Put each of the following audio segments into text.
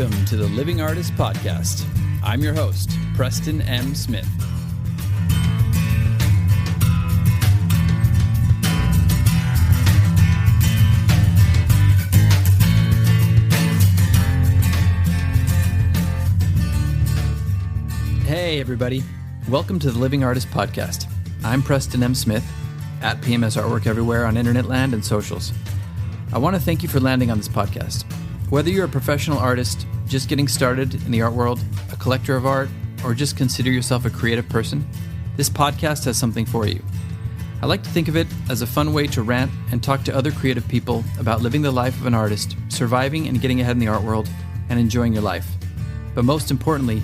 Welcome to the Living Artist Podcast. I'm your host, Preston M. Smith. Hey, everybody. Welcome to the Living Artist Podcast. I'm Preston M. Smith, at PMS Artwork everywhere on internet land and socials. I want to thank you for landing on this podcast. Whether you're a professional artist, just getting started in the art world, a collector of art, or just consider yourself a creative person, this podcast has something for you. I like to think of it as a fun way to rant and talk to other creative people about living the life of an artist, surviving and getting ahead in the art world, and enjoying your life. But most importantly,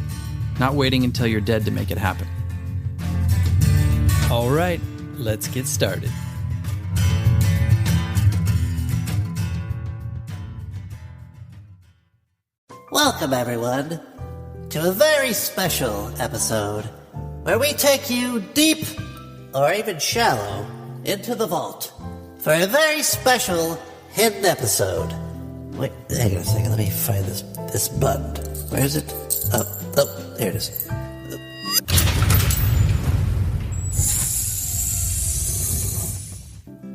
not waiting until you're dead to make it happen. All right, let's get started. Welcome, everyone, to a very special episode where we take you deep, or even shallow, into the vault for a very special hidden episode. Wait, hang on a second, let me find this button. Where is it? Oh, there it is.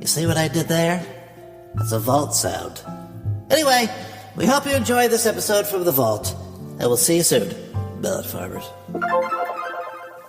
You see what I did there? That's a vault sound. Anyway, we hope you enjoy this episode from the vault, and we'll see you soon, Billet Farmers.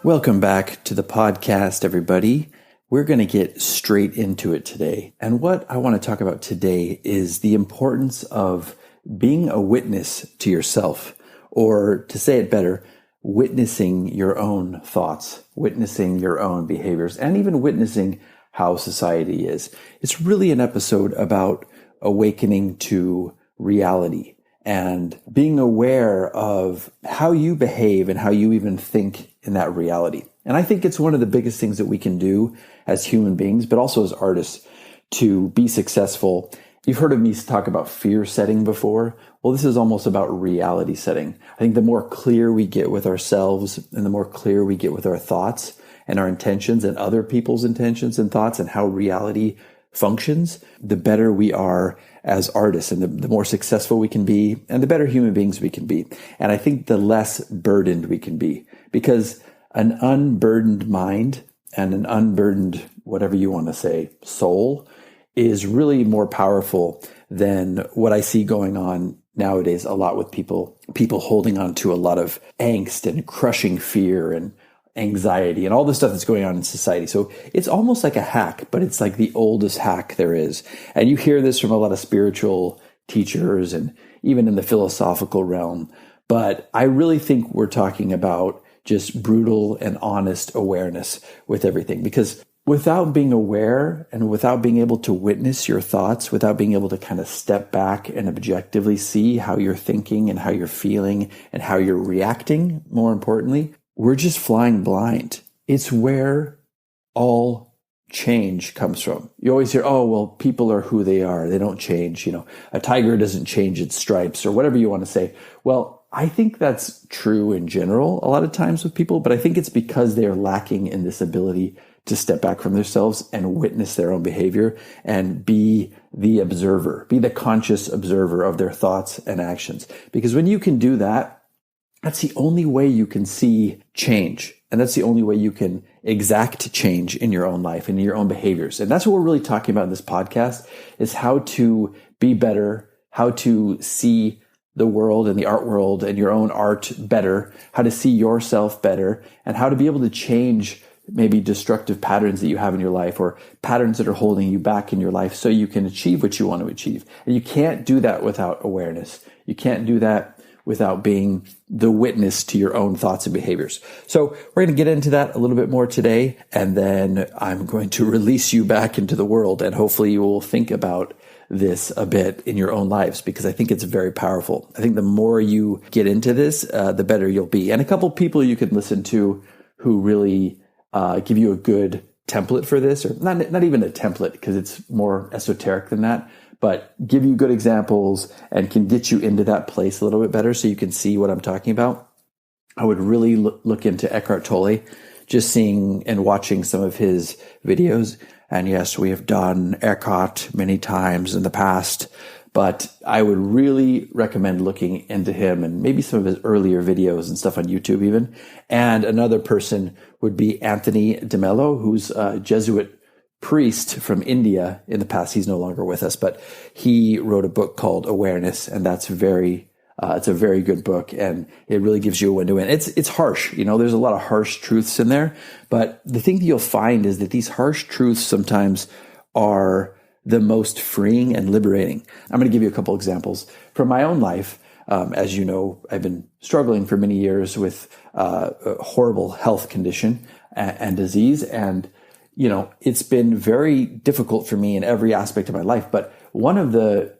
Welcome back to the podcast, everybody. We're going to get straight into it today. And what I want to talk about today is the importance of being a witness to yourself, or to say it better, witnessing your own thoughts, witnessing your own behaviors, and even witnessing how society is. It's really an episode about awakening to reality and being aware of how you behave and how you even think in that reality. And I think it's one of the biggest things that we can do as human beings, but also as artists, to be successful. You've heard of me talk about fear setting before. Well, this is almost about reality setting. I think the more clear we get with ourselves and the more clear we get with our thoughts and our intentions and other people's intentions and thoughts and how reality functions, the better we are as artists, and the more successful we can be, and the better human beings we can be. And I think the less burdened we can be, because an unburdened mind and an unburdened, whatever you want to say, soul is really more powerful than what I see going on nowadays a lot with people holding on to a lot of angst and crushing fear and anxiety and all the stuff that's going on in society. So it's almost like a hack, but it's like the oldest hack there is. And you hear this from a lot of spiritual teachers and even in the philosophical realm. But I really think we're talking about just brutal and honest awareness with everything. Because without being aware and without being able to witness your thoughts, without being able to kind of step back and objectively see how you're thinking and how you're feeling and how you're reacting, more importantly, we're just flying blind. It's where all change comes from. You always hear, oh, well, people are who they are. They don't change. A tiger doesn't change its stripes or whatever you want to say. Well, I think that's true in general a lot of times with people, but I think it's because they are lacking in this ability to step back from themselves and witness their own behavior and be the observer, be the conscious observer of their thoughts and actions. Because when you can do that, that's the only way you can see change. And that's the only way you can exact change in your own life and in your own behaviors. And that's what we're really talking about in this podcast, is how to be better, how to see the world and the art world and your own art better, how to see yourself better, and how to be able to change maybe destructive patterns that you have in your life or patterns that are holding you back in your life so you can achieve what you want to achieve. And you can't do that without awareness. You can't do that without being the witness to your own thoughts and behaviors. So we're going to get into that a little bit more today, and then I'm going to release you back into the world, and hopefully you will think about this a bit in your own lives, because I think it's very powerful. I think the more you get into this, the better you'll be. And a couple people you can listen to who really give you a good template for this, or not even a template, because it's more esoteric than that, but give you good examples and can get you into that place a little bit better so you can see what I'm talking about. I would really look into Eckhart Tolle, just seeing and watching some of his videos. And yes, we have done Eckhart many times in the past, but I would really recommend looking into him and maybe some of his earlier videos and stuff on YouTube even. And another person would be Anthony DeMello, who's a Jesuit priest from India in the past. He's no longer with us, but he wrote a book called Awareness, and that's it's a very good book, and it really gives you a window in. It's harsh, there's a lot of harsh truths in there, but the thing that you'll find is that these harsh truths sometimes are the most freeing and liberating. I'm going to give you a couple examples from my own life. As you know, I've been struggling for many years with a horrible health condition and disease, and it's been very difficult for me in every aspect of my life. But one of the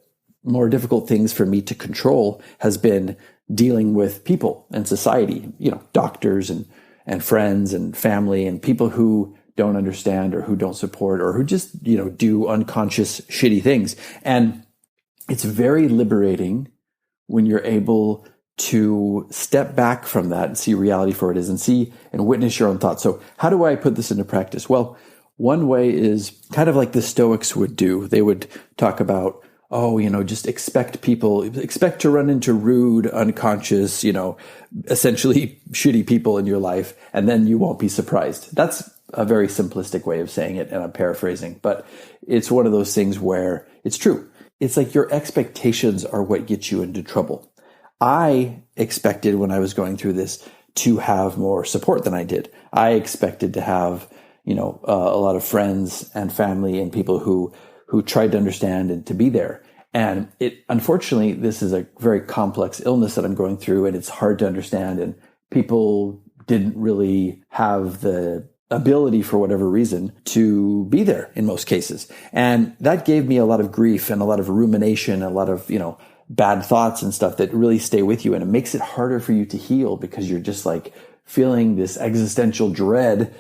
more difficult things for me to control has been dealing with people and society, doctors and friends and family and people who don't understand or who don't support or who just, do unconscious shitty things. And it's very liberating when you're able to step back from that and see reality for what it is and see and witness your own thoughts. So how do I put this into practice? Well, one way is kind of like the Stoics would do. They would talk about, just expect to run into rude, unconscious, essentially shitty people in your life, and then you won't be surprised. That's a very simplistic way of saying it, and I'm paraphrasing, but it's one of those things where it's true. It's like your expectations are what gets you into trouble. I expected when I was going through this to have more support than I did. I expected to have, a lot of friends and family and people who tried to understand and to be there. And unfortunately, this is a very complex illness that I'm going through, and it's hard to understand. And people didn't really have the ability, for whatever reason, to be there in most cases. And that gave me a lot of grief and a lot of rumination, a lot of, bad thoughts and stuff that really stay with you. And it makes it harder for you to heal because you're just like feeling this existential dread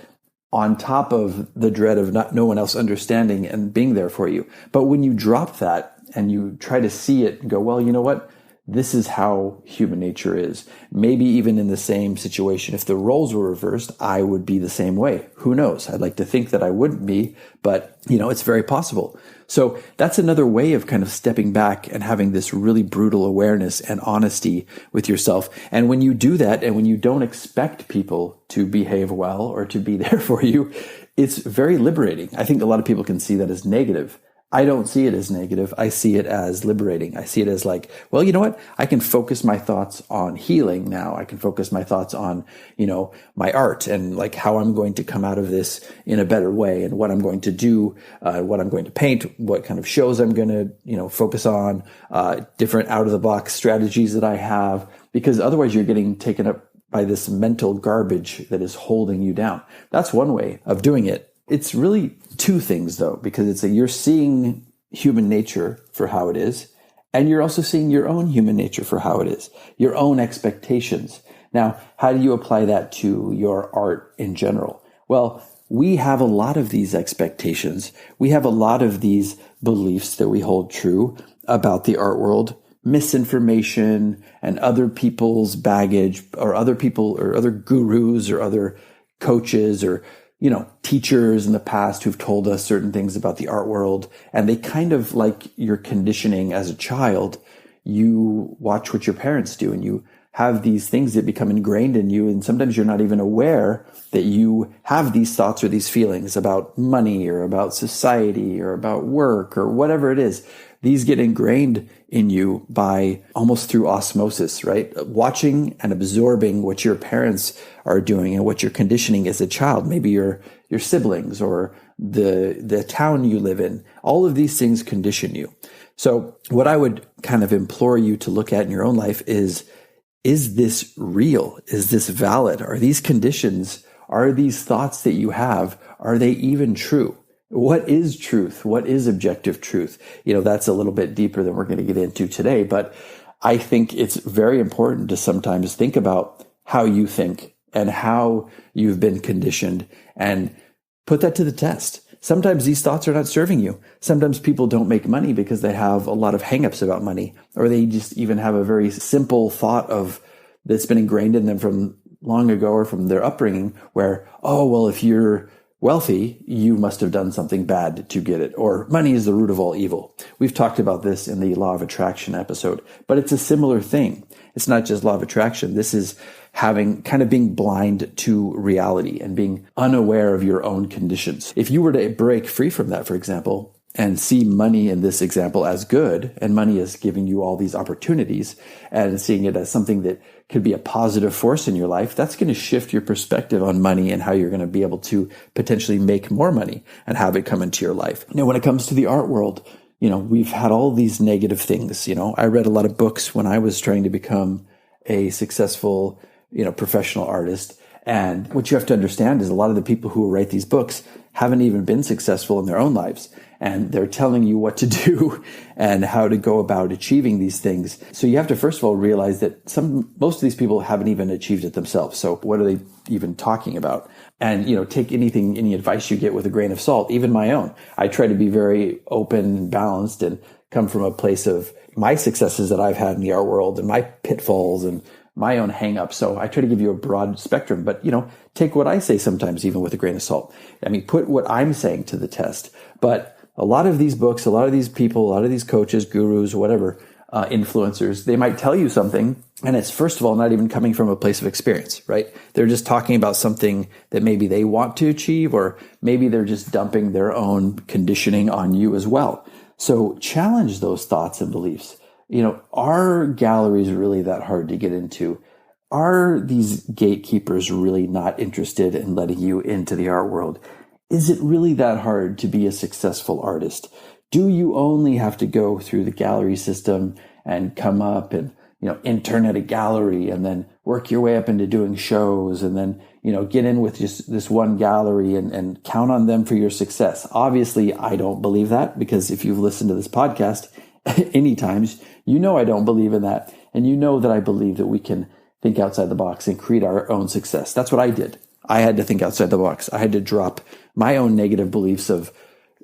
on top of the dread of no one else understanding and being there for you. But when you drop that and you try to see it and go, well, you know what? This is how human nature is. Maybe even in the same situation, if the roles were reversed, I would be the same way. Who knows? I'd like to think that I wouldn't be, but it's very possible. So that's another way of kind of stepping back and having this really brutal awareness and honesty with yourself. And when you do that, and when you don't expect people to behave well or to be there for you, it's very liberating. I think a lot of people can see that as negative. I don't see it as negative. I see it as liberating. I see it as like, well, you know what? I can focus my thoughts on healing now. I can focus my thoughts on, my art and like how I'm going to come out of this in a better way and what I'm going to do, what I'm going to paint, what kind of shows I'm going to, focus on, different out of the box strategies that I have, because otherwise you're getting taken up by this mental garbage that is holding you down. That's one way of doing it. It's really two things though, because it's you're seeing human nature for how it is, and you're also seeing your own human nature for how it is, your own expectations. Now, how do you apply that to your art in general? Well, we have a lot of these expectations. We have a lot of these beliefs that we hold true about the art world, misinformation and other people's baggage, or other people or other gurus or other coaches or teachers in the past who've told us certain things about the art world, and they kind of like your conditioning as a child. You watch what your parents do and you have these things that become ingrained in you. And sometimes you're not even aware that you have these thoughts or these feelings about money or about society or about work or whatever it is. These get ingrained in you by almost through osmosis, right? Watching and absorbing what your parents are doing and what you're conditioning as a child, maybe your siblings or the town you live in. All of these things condition you. So what I would kind of implore you to look at in your own life is this real? Is this valid? Are these conditions, are these thoughts that you have, are they even true? What is truth? What is objective truth? That's a little bit deeper than we're going to get into today, but I think it's very important to sometimes think about how you think and how you've been conditioned and put that to the test. Sometimes these thoughts are not serving you. Sometimes people don't make money because they have a lot of hangups about money, or they just even have a very simple thought that's been ingrained in them from long ago or from their upbringing where, oh, well, if you're wealthy, you must have done something bad to get it, or money is the root of all evil. We've talked about this in the law of attraction episode, but it's a similar thing. It's not just law of attraction. This is being blind to reality and being unaware of your own conditions. If you were to break free from that, for example, and see money in this example as good, and money is giving you all these opportunities, and seeing it as something that could be a positive force in your life, that's going to shift your perspective on money and how you're going to be able to potentially make more money and have it come into your life. Now, when it comes to the art world, we've had all these negative things. I read a lot of books when I was trying to become a successful, professional artist. And what you have to understand is a lot of the people who write these books haven't even been successful in their own lives. And they're telling you what to do and how to go about achieving these things. So you have to, first of all, realize that most of these people haven't even achieved it themselves. So what are they even talking about? And, take any advice you get with a grain of salt, even my own. I try to be very open and balanced and come from a place of my successes that I've had in the art world and my pitfalls and my own hang-ups. So I try to give you a broad spectrum, but, take what I say sometimes even with a grain of salt. Put what I'm saying to the test. But a lot of these books, a lot of these people, a lot of these coaches, gurus, whatever, influencers, they might tell you something, and it's, first of all, not even coming from a place of experience, right? They're just talking about something that maybe they want to achieve, or maybe they're just dumping their own conditioning on you as well. So challenge those thoughts and beliefs. Are galleries really that hard to get into? Are these gatekeepers really not interested in letting you into the art world? Is it really that hard to be a successful artist? Do you only have to go through the gallery system and come up and, intern at a gallery and then work your way up into doing shows and then, get in with just this one gallery and count on them for your success? Obviously, I don't believe that, because if you've listened to this podcast any times, I don't believe in that. And that I believe that we can think outside the box and create our own success. That's what I did. I had to think outside the box. I had to drop my own negative beliefs of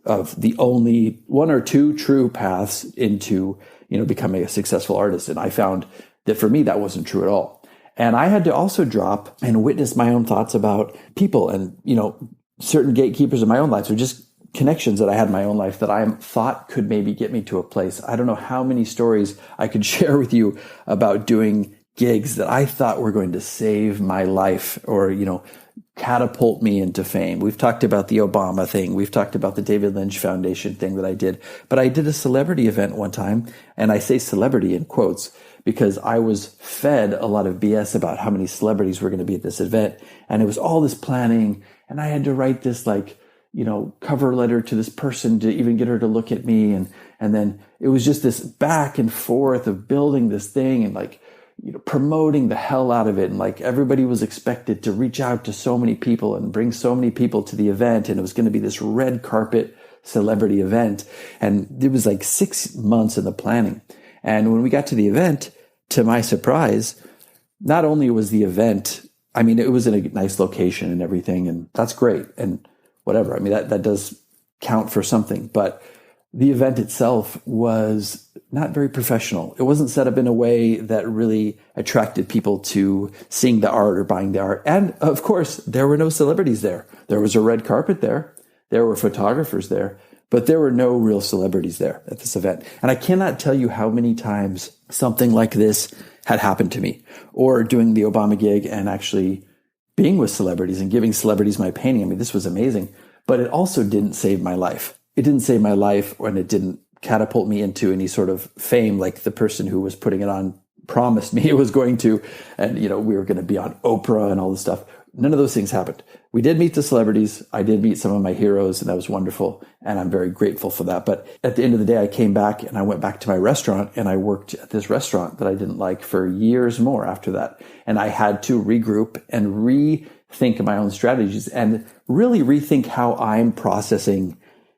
the only one or two true paths into, becoming a successful artist. And I found that for me, that wasn't true at all. And I had to also drop and witness my own thoughts about people and, certain gatekeepers in my own life, or just connections that I had in my own life that I thought could maybe get me to a place. I don't know how many stories I could share with you about doing gigs that I thought were going to save my life or, catapult me into fame. We've talked about the Obama thing. We've talked about the David Lynch Foundation thing that I did. But I did a celebrity event one time, and I say celebrity in quotes because I was fed a lot of BS about how many celebrities were going to be at this event. And it was all this planning, and I had to write this cover letter to this person to even get her to look at me. And then it was just this back and forth of building this thing and promoting the hell out of it. And everybody was expected to reach out to so many people and bring so many people to the event. And it was going to be this red carpet celebrity event. And it was 6 months in the planning. And when we got to the event, to my surprise, not only was the event, it was in a nice location and everything, and that's great. And whatever. That does count for something, but the event itself was not very professional. It wasn't set up in a way that really attracted people to seeing the art or buying the art. And of course, there were no celebrities there. There was a red carpet there. There were photographers there, but there were no real celebrities there at this event. And I cannot tell you how many times something like this had happened to me, or doing the Obama gig and actually being with celebrities and giving celebrities my painting. This was amazing, but it also didn't save my life. It didn't save my life, and it didn't catapult me into any sort of fame like the person who was putting it on promised me it was going to. And, we were going to be on Oprah and all this stuff. None of those things happened. We did meet the celebrities. I did meet some of my heroes, and that was wonderful. And I'm very grateful for that. But at the end of the day, I came back and I went back to my restaurant, and I worked at this restaurant that I didn't like for years more after that. And I had to regroup and rethink my own strategies and really rethink how I'm processing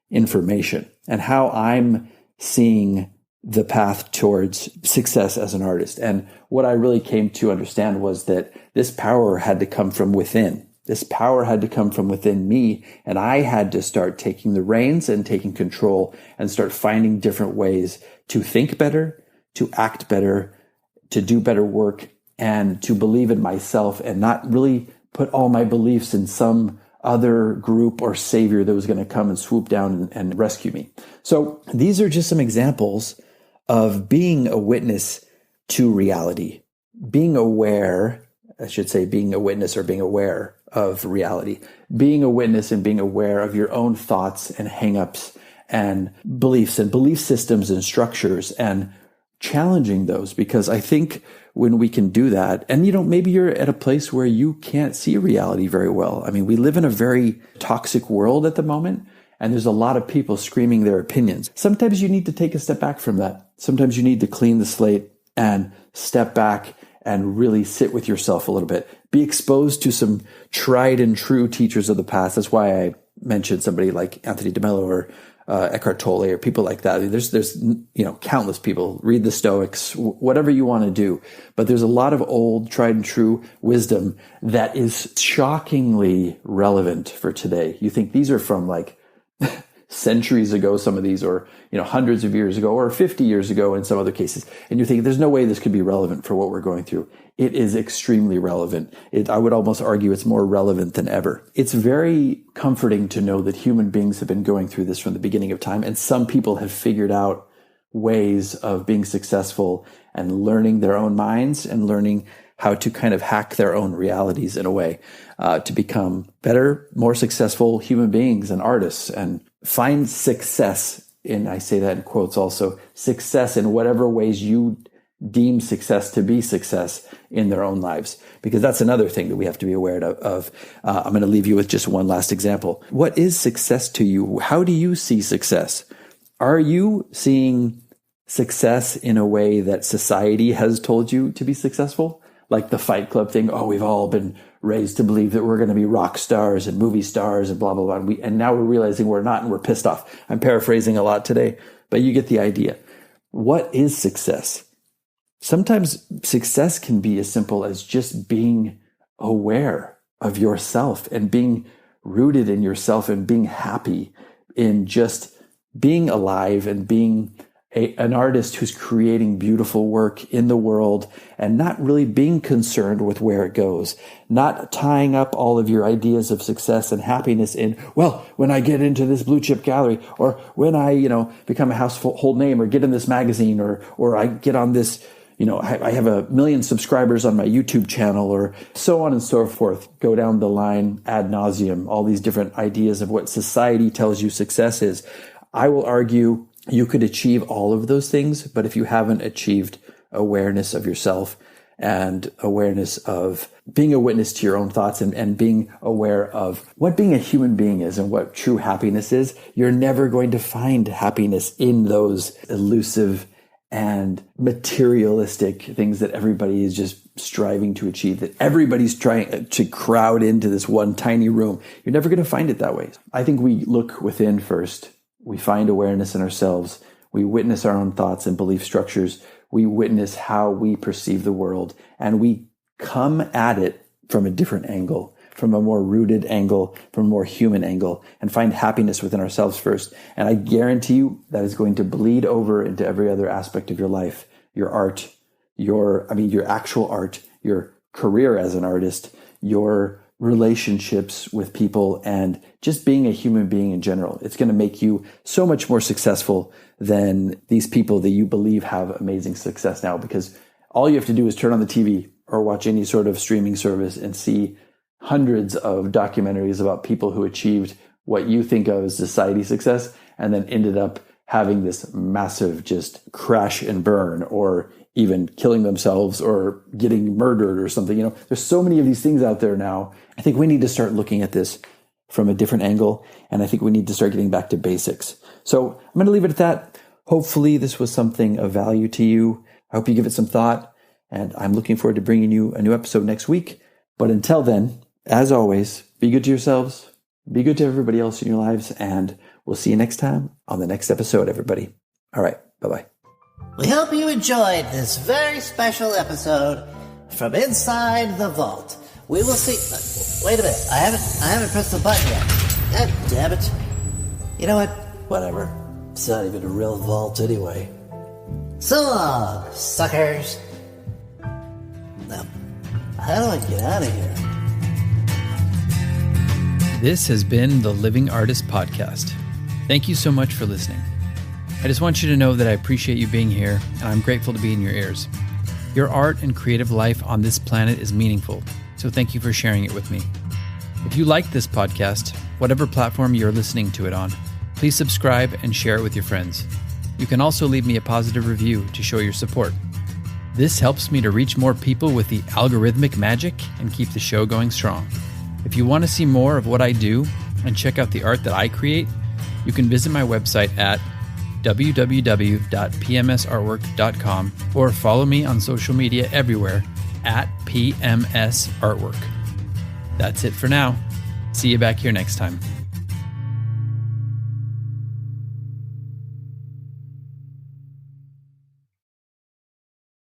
information and how I'm seeing the path towards success as an artist. And what I really came to understand was that this power had to come from within. This power had to come from within me. And I had to start taking the reins and taking control and start finding different ways to think better, to act better, to do better work, and to believe in myself and not really put all my beliefs in some other group or savior that was going to come and swoop down and rescue me. So these are just some examples of being a witness to reality, being aware, I should say being a witness or being aware of reality, being a witness and being aware of your own thoughts and hangups and beliefs and belief systems and structures and challenging those. Because I think when we can do that, and maybe you're at a place where you can't see reality very well. I mean, we live in a very toxic world at the moment, and there's a lot of people screaming their opinions. Sometimes you need to take a step back from that. Sometimes you need to clean the slate and step back and really sit with yourself a little bit. Be exposed to some tried and true teachers of the past. That's why I mentioned somebody like Anthony DeMello or Eckhart Tolle or people like that. There's countless people. Read the Stoics, whatever you want to do. But there's a lot of old, tried and true wisdom that is shockingly relevant for today. You think these are from like centuries ago, some of these, or hundreds of years ago, or 50 years ago in some other cases, and you think there's no way this could be relevant for what we're going through. It is extremely relevant. I would almost argue it's more relevant than ever. It's very comforting to know that human beings have been going through this from the beginning of time, and some people have figured out ways of being successful and learning their own minds and learning how to kind of hack their own realities in a way to become better, more successful human beings and artists and find success in, I say that in quotes also, success in whatever ways you deem success to be success in their own lives. Because that's another thing that we have to be aware of. I'm going to leave you with just one last example. What is success to you? How do you see success? Are you seeing success in a way that society has told you to be successful? Like the Fight Club thing. Oh, we've all been raised to believe that we're going to be rock stars and movie stars and blah, blah, blah. And now we're realizing we're not and we're pissed off. I'm paraphrasing a lot today, but you get the idea. What is success? Sometimes success can be as simple as just being aware of yourself and being rooted in yourself and being happy in just being alive and being an artist who's creating beautiful work in the world and not really being concerned with where it goes, not tying up all of your ideas of success and happiness in, well, when I get into this blue chip gallery, or when I, become a household name, or get in this magazine, or I get on this, I have 1 million subscribers on my YouTube channel, or so on and so forth. Go down the line ad nauseum, all these different ideas of what society tells you success is. I will argue you could achieve all of those things, but if you haven't achieved awareness of yourself and awareness of being a witness to your own thoughts and being aware of what being a human being is and what true happiness is, you're never going to find happiness in those elusive and materialistic things that everybody is just striving to achieve, that everybody's trying to crowd into this one tiny room. You're never going to find it that way. I think we look within first. We find awareness in ourselves. We witness our own thoughts and belief structures. We witness how we perceive the world, and we come at it from a different angle, from a more rooted angle, from a more human angle, and find happiness within ourselves first. And I guarantee you that is going to bleed over into every other aspect of your life, your art, your actual art, your career as an artist, your relationships with people, and just being a human being in general. It's going to make you so much more successful than these people that you believe have amazing success now, because all you have to do is turn on the TV or watch any sort of streaming service and see hundreds of documentaries about people who achieved what you think of as society success and then ended up having this massive just crash and burn, or even killing themselves or getting murdered or something. There's so many of these things out there now. I think we need to start looking at this from a different angle, and I think we need to start getting back to basics. So I'm going to leave it at that. Hopefully this was something of value to you. I hope you give it some thought, and I'm looking forward to bringing you a new episode next week. But until then, as always, be good to yourselves, be good to everybody else in your lives, and we'll see you next time on the next episode, everybody. All right, bye-bye. We hope you enjoyed this very special episode from inside the vault. We will see. Wait a minute. I haven't pressed the button yet. God damn it. You know what? Whatever. It's not even a real vault anyway. So long, suckers. Now, how do I get out of here? This has been the Living Artist Podcast. Thank you so much for listening. I just want you to know that I appreciate you being here, and I'm grateful to be in your ears. Your art and creative life on this planet is meaningful, so thank you for sharing it with me. If you like this podcast, whatever platform you're listening to it on, please subscribe and share it with your friends. You can also leave me a positive review to show your support. This helps me to reach more people with the algorithmic magic and keep the show going strong. If you want to see more of what I do and check out the art that I create, you can visit my website at www.pmsartwork.com or follow me on social media everywhere at PMS Artwork. That's it for now. See you back here next time.